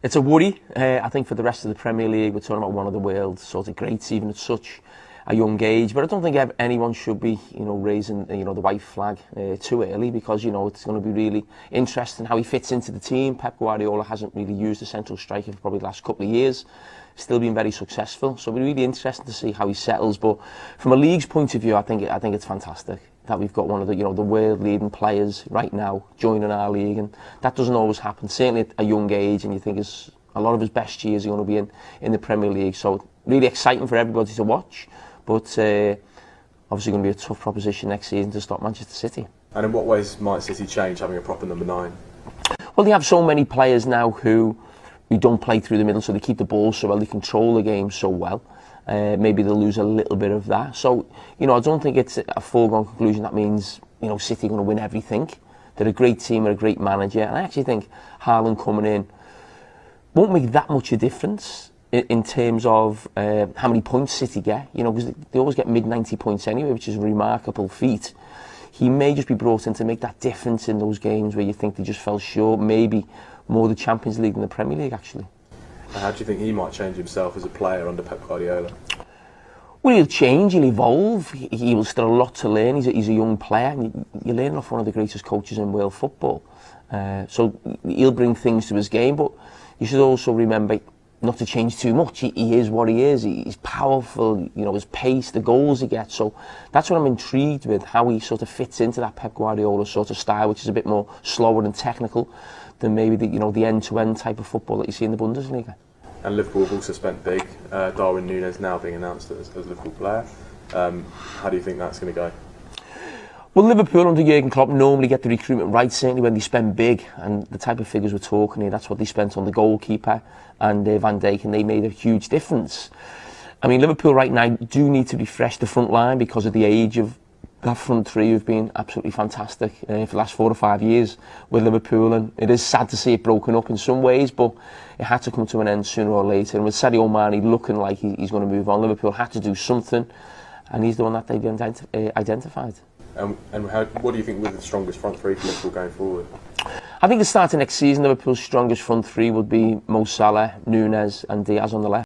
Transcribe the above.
It's a worry, I think, for the rest of the Premier League. We're talking about one of the world's sort of greats, even at such a young age. But I don't think anyone should be, raising, the white flag too early, because, it's going to be really interesting how he fits into the team. Pep Guardiola hasn't really used a central striker for probably the last couple of years. Still been very successful, so it'll be really interesting to see how he settles. But from a league's point of view, I think it's fantastic that we've got one of the the world leading players right now joining our league, and that doesn't always happen. Certainly at a young age, and you think a lot of his best years are going to be in the Premier League. So really exciting for everybody to watch, but obviously going to be a tough proposition next season to stop Manchester City. And in what ways might City change having a proper number 9? Well, they have so many players now who don't play through the middle, so they keep the ball so well, they control the game so well. Maybe they'll lose a little bit of that. So, I don't think it's a foregone conclusion that means, City are going to win everything. They're a great team and a great manager. And I actually think Haaland coming in won't make that much a difference in terms of how many points City get. Because they always get mid-90 points anyway, which is a remarkable feat. He may just be brought in to make that difference in those games where you think they just fell short. Maybe more the Champions League than the Premier League, actually. How do you think he might change himself as a player under Pep Guardiola? Well, he'll change, he'll evolve, he will still have a lot to learn. He's a young player, and you're learning off one of the greatest coaches in world football. So he'll bring things to his game, but you should also remember not to change too much. He is what he is. He's powerful, his pace, the goals he gets. So that's what I'm intrigued with, how he sort of fits into that Pep Guardiola sort of style, which is a bit more slower and technical than maybe the end-to-end type of football that you see in the Bundesliga. And Liverpool have also spent big. Darwin and Nunez now being announced as a Liverpool player. How do you think that's going to go? Well, Liverpool under Jurgen Klopp normally get the recruitment right, certainly when they spend big, and the type of figures we're talking here, that's what they spent on the goalkeeper and Van Dijk, and they made a huge difference. I mean, Liverpool right now do need to refresh the front line because of the age of that front three who've been absolutely fantastic for the last 4 or 5 years with Liverpool, and it is sad to see it broken up in some ways, but it had to come to an end sooner or later. And with Sadio Mane looking like he's going to move on, Liverpool had to do something, and he's the one that they've identified. And what do you think will be the strongest front three for Liverpool going forward? I think the start of next season, Liverpool's strongest front three would be Mo Salah, Nunez and Diaz on the left.